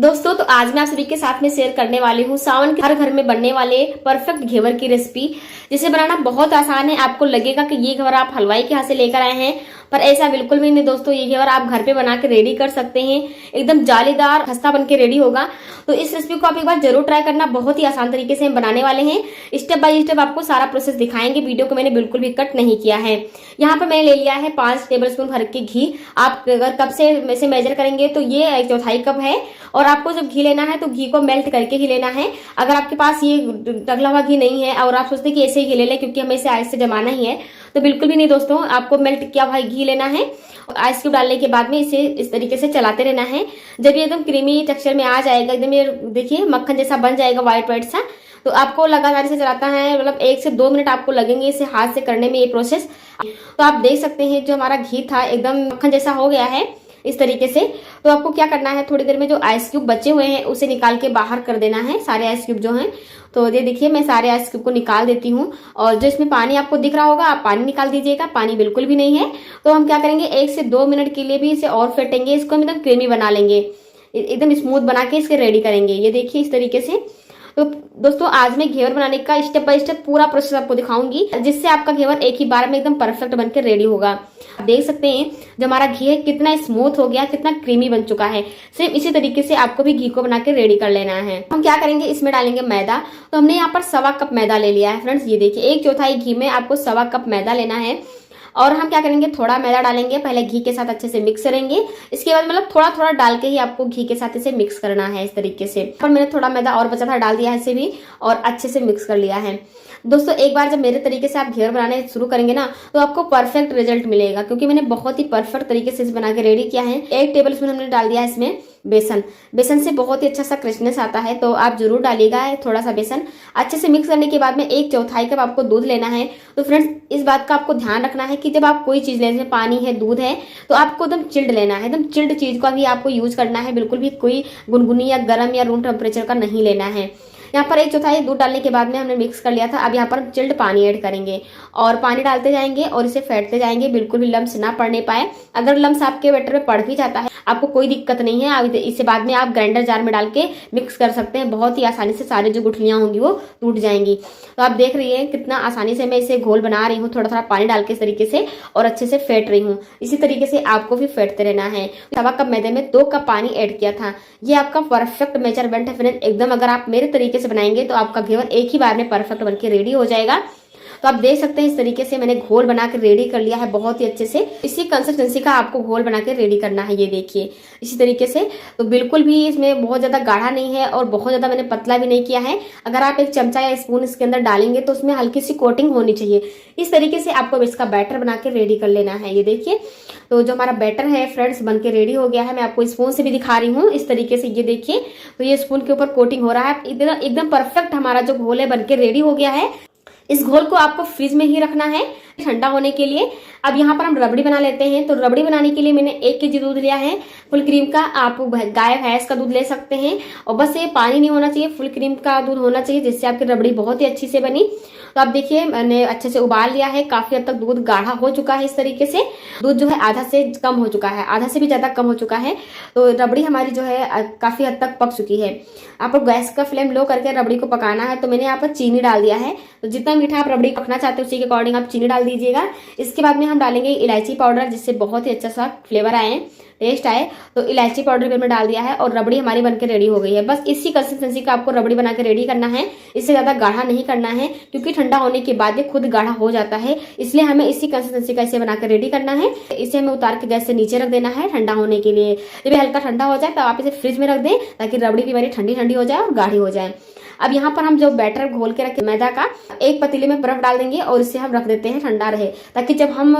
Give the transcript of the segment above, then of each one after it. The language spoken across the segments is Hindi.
दोस्तों तो आज मैं आप सभी के साथ में शेयर करने वाली हूँ सावन के हर घर में बनने वाले परफेक्ट घेवर की रेसिपी, जिसे बनाना बहुत आसान है। आपको लगेगा कि ये घेवर आप हलवाई के हाथ से लेकर आए हैं, पर ऐसा बिल्कुल भी नहीं दोस्तों। ये घेवर आप घर पे बना के रेडी कर सकते हैं, एकदम जालीदार खस्ता बन के रेडी होगा। तो इस रेसिपी को आप एक बार जरूर ट्राई करना, बहुत ही आसान तरीके से हम बनाने वाले हैं। स्टेप बाय स्टेप आपको सारा प्रोसेस दिखाएंगे। वीडियो को मैंने बिल्कुल भी कट नहीं किया है। यहाँ पर मैंने ले लिया है 5 टेबलस्पून भर के घी। आप अगर कप से मेजर करेंगे तो ये 1/4 कप है। और आपको जब घी लेना है तो घी को मेल्ट करके ही लेना है। अगर आपके पास ये टगला हुआ घी नहीं है और आप सोचते हैं कि ऐसे ही घी ले लें क्योंकि हमें इसे आइस से जमाना ही है, तो बिल्कुल भी नहीं दोस्तों। आपको मेल्ट किया हुआ घी लेना है। आइस क्यूब डालने के बाद में इसे इस तरीके से चलाते रहना है। जब ये एकदम क्रीमी टेक्सचर में आ जाएगा, एकदम ये देखिए मक्खन जैसा बन जाएगा, व्हाइट व्हाइट सा, तो आपको लगातार इसे चलाता है। मतलब 1 से 2 मिनट आपको लगेंगे इसे हाथ से करने में ये प्रोसेस। तो आप देख सकते हैं जो हमारा घी था एकदम मक्खन जैसा हो गया है इस तरीके से। तो आपको क्या करना है, थोड़ी देर में जो आइस क्यूब बचे हुए हैं उसे निकाल के बाहर कर देना है, सारे आइस क्यूब जो हैं। तो ये देखिए मैं सारे आइस क्यूब को निकाल देती हूँ। और जो इसमें पानी आपको दिख रहा होगा, आप पानी निकाल दीजिएगा, पानी बिल्कुल भी नहीं है। तो हम क्या करेंगे, 1 से 2 मिनट के लिए भी इसे और फेंटेंगे। इसको हम एकदम क्रीमी बना लेंगे, एकदम स्मूथ बना के इसके रेडी करेंगे। ये देखिए इस तरीके से। तो दोस्तों आज मैं घेवर बनाने का स्टेप बाय स्टेप पूरा प्रोसेस आपको दिखाऊंगी, जिससे आपका घेवर एक ही बार में एकदम परफेक्ट बनकर रेडी होगा। आप देख सकते हैं जो हमारा घी है कितना स्मूथ हो गया, कितना क्रीमी बन चुका है। सेम इसी तरीके से आपको भी घी को बना के रेडी कर लेना है। हम क्या करेंगे, इसमें डालेंगे मैदा। तो हमने यहाँ पर 1/4 कप मैदा ले लिया है फ्रेंड्स। ये देखिए 1/4 घी में आपको 1/4 कप मैदा लेना है। और हम क्या करेंगे, थोड़ा मैदा डालेंगे, पहले घी के साथ अच्छे से मिक्स करेंगे। इसके बाद मतलब थोड़ा थोड़ा डाल के ही आपको घी के साथ इसे मिक्स करना है इस तरीके से। पर मैंने थोड़ा मैदा और बचा था, डाल दिया है इसे भी और अच्छे से मिक्स कर लिया है। दोस्तों एक बार जब मेरे तरीके से आप घेवर बनाने शुरू करेंगे ना, तो आपको परफेक्ट रिजल्ट मिलेगा, क्योंकि मैंने बहुत ही परफेक्ट तरीके से इसे बना के रेडी किया है। 1 टेबलस्पून हमने डाल दिया है इसमें बेसन से बहुत ही अच्छा सा क्रिस्पनेस आता है, तो आप जरूर डालिएगा थोड़ा सा बेसन। अच्छे से मिक्स करने के बाद में 1/4 कप आपको दूध लेना है। तो फ्रेंड्स इस बात का आपको ध्यान रखना है कि जब आप कोई चीज लेते हैं, पानी है, दूध है, तो आपको एकदम चिल्ड लेना है। एकदम चिल्ड चीज का भी आपको यूज करना है, बिल्कुल भी कोई गुनगुनी या गर्म या रूम टेम्परेचर का नहीं लेना है। यहाँ पर 1/4 दूध डालने के बाद में हमने मिक्स कर लिया था। अब यहाँ पर हम चिल्ड पानी ऐड करेंगे और पानी डालते जाएंगे और इसे फेंटते जाएंगे, बिल्कुल भी लम्स ना पड़ने पाए। अगर लम्स आपके बैटर में पड़ भी जाता है, आपको कोई दिक्कत नहीं है। अब इसे बाद में आप ग्राइंडर जार में डाल के मिक्स कर सकते हैं। बहुत ही आसानी से सारी जो गुठलियां होंगी वो टूट जाएंगी। तो आप देख रही हैं कितना आसानी से मैं इसे घोल बना रही हूँ, थोड़ा थोड़ा पानी डाल के इस तरीके से, और अच्छे से फेंट रही हूँ। इसी तरीके से आपको भी फेंटते रहना है। 1/4 कप मैदे में 2 कप पानी ऐड किया था। ये आपका परफेक्ट मेजरमेंट है फ्रेंड एकदम। अगर आप मेरे तरीके से बनाएंगे तो आपका घेवर एक ही बार में परफेक्ट बनके रेडी हो जाएगा। तो आप देख सकते हैं इस तरीके से मैंने घोल बना के रेडी कर लिया है बहुत ही अच्छे से। इसी कंसिस्टेंसी का आपको घोल बना के रेडी करना है। ये देखिए इसी तरीके से। तो बिल्कुल भी इसमें बहुत ज्यादा गाढ़ा नहीं है और बहुत ज्यादा मैंने पतला भी नहीं किया है। अगर आप 1 चमचा या स्पून इसके अंदर डालेंगे तो उसमें हल्की सी कोटिंग होनी चाहिए। इस तरीके से आपको इसका बैटर बना के रेडी कर लेना है। ये देखिए तो जो हमारा बैटर है फ्रेंड्स बन के रेडी हो गया है। मैं आपको स्पून से भी दिखा रही हूँ इस तरीके से। ये देखिए तो ये स्पून के ऊपर कोटिंग हो रहा है। एकदम परफेक्ट हमारा जो घोल है बन के रेडी हो गया है। इस घोल को आपको फ्रिज में ही रखना है ठंडा होने के लिए। अब यहाँ पर हम रबड़ी बना लेते हैं। तो रबड़ी बनाने के लिए मैंने 1 केजी दूध लिया है फुल क्रीम का। आप गाय भैंस का दूध ले सकते हैं, और बस ये पानी नहीं होना चाहिए, फुल क्रीम का दूध होना चाहिए, जिससे आपकी रबड़ी बहुत ही अच्छी से बनी। तो आप देखिए मैंने अच्छे से उबाल लिया है, काफी हद तक दूध गाढ़ा हो चुका है। इस तरीके से दूध जो है आधा से कम हो चुका है, आधा से भी ज्यादा कम हो चुका है। तो रबड़ी हमारी जो है काफी हद तक पक चुकी है। आपको गैस का फ्लेम लो करके रबड़ी को पकाना है। तो मैंने यहाँ पर चीनी डाल दिया है। तो जितना मीठा आप रबड़ी पकना चाहते हो उसी के अकॉर्डिंग आप चीनी डाल दीजिएगा। इसके बाद में हम डालेंगे इलायची पाउडर, जिससे बहुत ही अच्छा सा फ्लेवर आए, टेस्ट आए। तो इलायची पाउडर भी हमने डाल दिया है और रबड़ी हमारी बनकर रेडी हो गई है। बस इसी कंसिस्टेंसी का आपको रबड़ी बना के रेडी करना है। इससे ज्यादा गाढ़ा नहीं करना है, क्योंकि ठंडा होने के बाद ये खुद गाढ़ा हो जाता है। इसलिए हमें इसी कंसिस्टेंसी का इसे बना के रेडी करना है। इसे हमें उतार के गैस से नीचे रख देना है ठंडा होने के लिए। जब हल्का ठंडा हो जाए तो आप इसे फ्रिज में रख दें, ताकि रबड़ी भी हमारी ठंडी ठंडी हो जाए और गाढ़ी हो जाए। अब यहाँ पर हम जो बैटर घोल के रखे मैदा का, एक पतीले में बर्फ डाल देंगे और इसे हम रख देते हैं ठंडा रहे, ताकि जब हम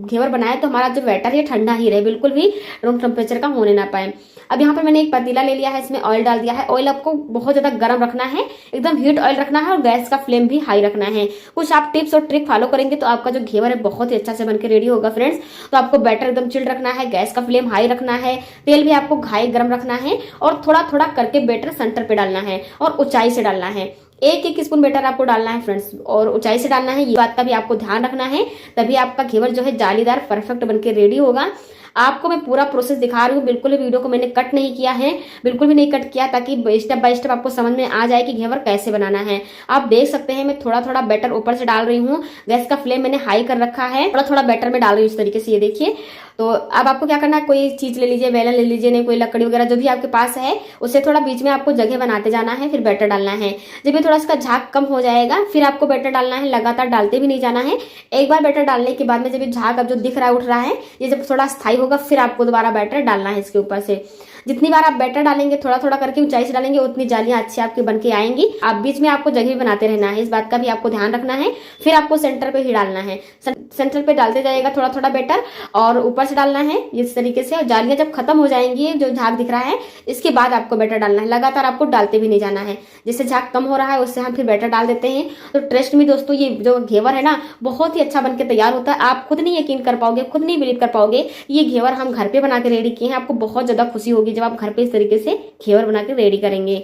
घेवर बनाए तो हमारा जो बैटर ये ठंडा ही रहे, बिल्कुल भी रूम टेम्परेचर का होने ना पाए। अब यहाँ पर मैंने एक पतीला ले लिया है, इसमें ऑयल डाल दिया है। ऑयल आपको बहुत ज्यादा गर्म रखना है, एकदम हीट ऑयल रखना है, और गैस का फ्लेम भी हाई रखना है। कुछ आप टिप्स और ट्रिक फॉलो करेंगे तो आपका जो घेवर है बहुत ही अच्छा से बनकर रेडी होगा फ्रेंड्स। तो आपको बैटर एकदम चिल्ड रखना है, गैस का फ्लेम हाई रखना है, तेल भी आपको हाई गर्म रखना है, और थोड़ा थोड़ा करके बैटर सेंटर पे डालना है और ऊंचाई से डालना है। 1-1 स्पून बैटर आपको डालना है फ्रेंड्स, और ऊंचाई से डालना है। ये बात का भी आपको ध्यान रखना है, तभी आपका घेवर जो है जालीदार परफेक्ट बनके रेडी होगा। आपको मैं पूरा प्रोसेस दिखा रही हूँ, बिल्कुल भी वीडियो को मैंने कट नहीं किया है, बिल्कुल भी नहीं कट किया, ताकि स्टेप बाय स्टेप आपको समझ में आ जाए कि घेवर कैसे बनाना है। आप देख सकते हैं मैं थोड़ा थोड़ा बैटर ऊपर से डाल रही हूँ। गैस का फ्लेम मैंने हाई कर रखा है, थोड़ा थोड़ा बैटर में डाल रही हूँ इस तरीके से, ये देखिए। तो अब आपको क्या करना है, कोई चीज ले लीजिए, बेलन ले लीजिए, नहीं कोई लकड़ी वगैरह जो भी आपके पास है, उससे थोड़ा बीच में आपको जगह बनाते जाना है, फिर बैटर डालना है। जब ये थोड़ा इसका झाग कम हो जाएगा फिर आपको बैटर डालना है, लगातार डालते भी नहीं जाना है। एक बार बैटर डालने के बाद में जब ये झाग अब जो दिख रहा है उठ रहा है, ये जब थोड़ा स्थायी होगा फिर आपको दोबारा बैटर डालना है इसके ऊपर से। जितनी बार आप बैटर डालेंगे, थोड़ा थोड़ा करके ऊंचाई से डालेंगे, उतनी जालियां अच्छी आपकी बनके आएंगी। आप बीच में आपको जगह बनाते रहना है, इस बात का भी आपको ध्यान रखना है। फिर आपको सेंटर पे ही डालना है, सेंटर पे डालते जाएगा थोड़ा थोड़ा बैटर, और ऊपर से डालना है इस तरीके से। और जालियां जब खत्म हो जाएंगी, जो झाग दिख रहा है, इसके बाद आपको बैटर डालना है। लगातार आपको डालते भी नहीं जाना है, जिससे झाग कम हो रहा है उससे हम फिर बैटर डाल देते हैं। तो ट्रस्ट में दोस्तों, ये जो घेवर है ना, बहुत ही अच्छा बनके तैयार होता है। आप खुद नहीं यकीन कर पाओगे, खुद नहीं बिलीव कर पाओगे, ये घेवर हम घर पे बना के रेडी किए हैं। आपको बहुत ज्यादा खुशी होगी जब आप घर पे इस तरीके से घेवर बना के रेडी करेंगे।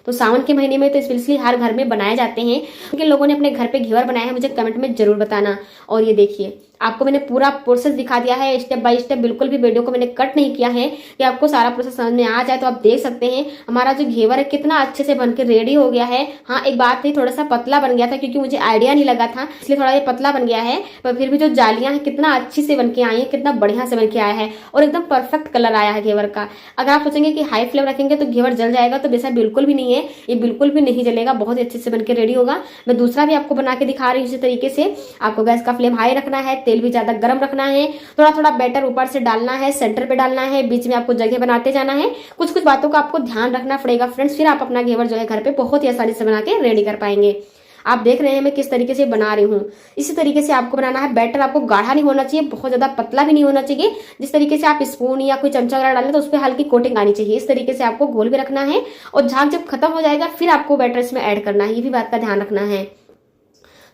तो सावन के महीने में तो स्पेशली हर घर में बनाए जाते हैं। क्योंकि लोगों ने अपने घर पे घेवर बनाया है, मुझे कमेंट में जरूर बताना। और ये देखिए, आपको मैंने पूरा प्रोसेस दिखा दिया है स्टेप बाय स्टेप, बिल्कुल भी वीडियो को मैंने कट नहीं किया है कि आपको सारा प्रोसेस समझ में आ जाए। तो आप देख सकते हैं हमारा जो घेवर है कितना अच्छे से बनके रेडी हो गया है। हाँ, एक बात थी, थोड़ा सा पतला बन गया था क्योंकि मुझे आइडिया नहीं लगा था, इसलिए थोड़ा ये पतला बन गया है। पर फिर भी जो जालियां हैं कितना अच्छी से बनके आई है, कितना बढ़िया से बनके आया है, और एकदम परफेक्ट कलर आया है घेवर का। अगर आप सोचेंगे कि हाई फ्लेम रखेंगे तो घेवर जल जाएगा, तो वैसा बिल्कुल भी नहीं है, ये बिल्कुल भी नहीं जलेगा, बहुत ही अच्छे से बनके रेडी होगा। मैं दूसरा भी आपको बना के दिखा रही हूँ इसी तरीके से। आपको गैस का फ्लेम हाई रखना है, तेल भी ज्यादा गर्म रखना है, थोड़ा थोड़ा बैटर ऊपर से डालना है, सेंटर पे डालना है, बीच में आपको जगह बनाते जाना है। कुछ कुछ बातों का आपको ध्यान रखना पड़ेगा फ्रेंड्स, फिर आप अपना घेवर जो है घर पे बहुत ही आसानी से बना के रेडी कर पाएंगे। आप देख रहे हैं मैं किस तरीके से बना रही हूँ, इसी तरीके से आपको बनाना है। बैटर आपको गाढ़ा नहीं होना चाहिए, बहुत ज्यादा पतला भी नहीं होना चाहिए। जिस तरीके से आप स्पून या कोई चमचा वगैरह डालें तो उस पर हल्की कोटिंग आनी चाहिए, इस तरीके से आपको घोल भी रखना है। और झाग जब खत्म हो जाएगा फिर आपको बैटर इसमें ऐड करना है, ये भी बात का ध्यान रखना है।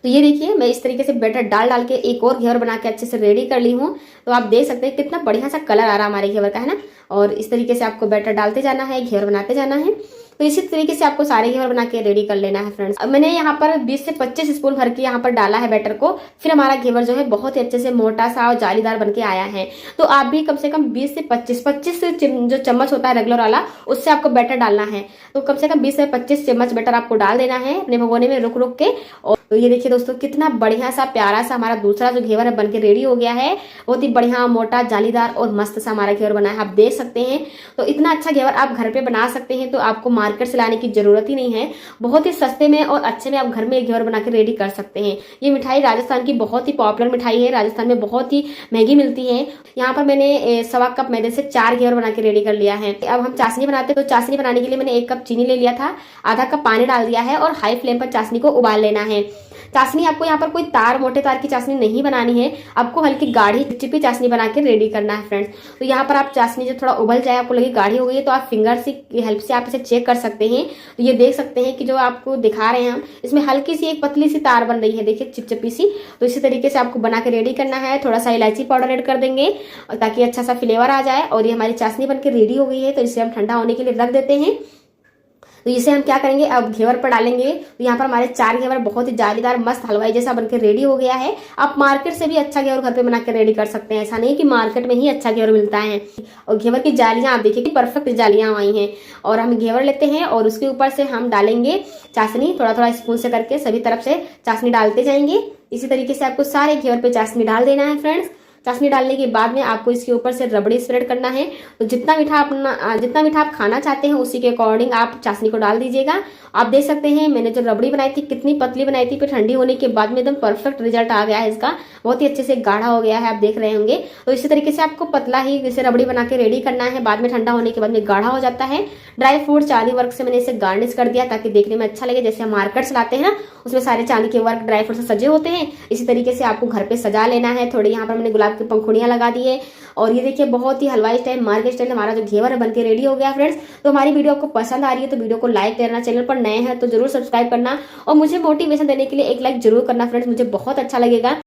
तो ये देखिए, मैं इस तरीके से बैटर डाल डाल के एक और घेवर बना के अच्छे से रेडी कर ली हूँ। तो आप देख सकते हैं कितना बढ़िया सा कलर आ रहा है हमारे घेवर का, है ना। और इस तरीके से आपको बैटर डालते जाना है, घेवर बनाते जाना है। तो इसी तरीके से आपको सारे घेवर बना के रेडी कर लेना है फ्रेंड्स। अब मैंने यहाँ पर 20 से 25 स्पून भर के यहाँ पर डाला है बैटर को, फिर हमारा घेवर जो है बहुत ही अच्छे से मोटा सा और जालीदार बनके आया है। तो आप भी कम से कम 20 से 25 जो चम्मच होता है रेगुलर वाला, उससे आपको बैटर डालना है। तो कम से कम 20 से 25 चम्मच बैटर आपको डाल देना है अपने भगोने में रुक रुक के। और तो ये देखिए दोस्तों, कितना बढ़िया सा प्यारा सा हमारा दूसरा जो घेवर है बनके रेडी हो गया है। बहुत ही बढ़िया मोटा जालीदार और मस्त सा हमारा घेवर बना है, आप देख सकते हैं। तो इतना अच्छा घेवर आप घर पे बना सकते हैं, तो आपको मार्केट से लाने की जरूरत ही नहीं है। बहुत ही सस्ते में और अच्छे में आप घर में एक घेवर बना के रेडी कर सकते हैं। ये मिठाई राजस्थान की बहुत ही पॉपुलर मिठाई है, राजस्थान में बहुत ही महंगी मिलती है। यहाँ पर मैंने 1.25 कप मैदे से 4 घेवर बना के रेडी कर लिया है। अब हम चाशनी बनाते हैं, तो चाशनी बनाने के लिए मैंने 1 कप चीनी ले लिया था, आधा कप पानी डाल दिया है और हाई फ्लेम पर चाशनी को उबाल लेना है। चाशनी आपको यहाँ पर कोई मोटे तार की चाशनी नहीं बनानी है, आपको हल्की गाढ़ी चिपचिपी चाशनी बना के रेडी करना है फ्रेंड्स। तो यहाँ पर आप चाशनी जब थोड़ा उबल जाए, आपको लगे गाढ़ी हो गई है, तो आप फिंगर से हेल्प से आप इसे चेक कर सकते हैं। तो ये देख सकते हैं कि जो आपको दिखा रहे हैं हम, इसमें हल्की सी एक पतली सी तार बन रही है, देखिए चिपचिपी सी। तो इसी तरीके से आपको बना के रेडी करना है। थोड़ा सा इलायची पाउडर ऐड कर देंगे ताकि अच्छा सा फ्लेवर आ जाए। और ये हमारी चाशनी बन के रेडी हो गई है, तो इसे हम ठंडा होने के लिए रख देते हैं। तो इसे हम क्या करेंगे, अब घेवर पर डालेंगे। तो यहाँ पर हमारे 4 घेवर बहुत ही जालीदार मस्त हलवाई जैसा बनकर रेडी हो गया है। आप मार्केट से भी अच्छा घेवर घर पे बना के रेडी कर सकते हैं, ऐसा नहीं कि मार्केट में ही अच्छा घेवर मिलता है। और घेवर की जालियां आप देखिए कि परफेक्ट जालियां आई हैं। और हम घेवर लेते हैं और उसके ऊपर से हम डालेंगे चाशनी, थोड़ा थोड़ा स्पून से करके सभी तरफ से चाशनी डालते जाएंगे। इसी तरीके से आपको सारे घेवर पे चाशनी डाल देना है फ्रेंड्स। चाशनी डालने के बाद में आपको इसके ऊपर से रबड़ी स्प्रेड करना है। तो जितना मीठा आप खाना चाहते हैं उसी के अकॉर्डिंग आप चाशनी को डाल दीजिएगा। आप देख सकते हैं मैंने जो रबड़ी बनाई थी कितनी पतली बनाई थी, फिर ठंडी होने के बाद में एकदम परफेक्ट रिजल्ट आ गया है इसका, बहुत ही अच्छे से गाढ़ा हो गया है, आप देख रहे होंगे। तो इसी तरीके से आपको पतला ही जैसे रबड़ी बना के रेडी करना है, बाद में ठंडा होने के बाद में गाढ़ा हो जाता है। ड्राई फ्रूट चांदी वर्क से मैंने इसे गार्निश कर दिया ताकि देखने में अच्छा लगे, जैसे हम मार्केट से लाते हैं ना उसमें सारे चांदी के वर्क ड्राई फ्रूट से सजे होते हैं, इसी तरीके से आपको घर पे सजा लेना है। थोड़ी यहाँ पर मैंने गुलाब की पंखुड़ियां लगा दी है। और ये देखिए बहुत ही हलवाई स्टाइल मार्केट स्टाइल हमारा जो घेवर है बनके रेडी हो गया फ्रेंड्स। तो हमारी वीडियो आपको पसंद आ रही है तो वीडियो को लाइक करना, चैनल पर नए हैं तो जरूर सब्सक्राइब करना और मुझे मोटिवेशन देने के लिए एक लाइक जरूर करना फ्रेंड्स, मुझे बहुत अच्छा लगेगा।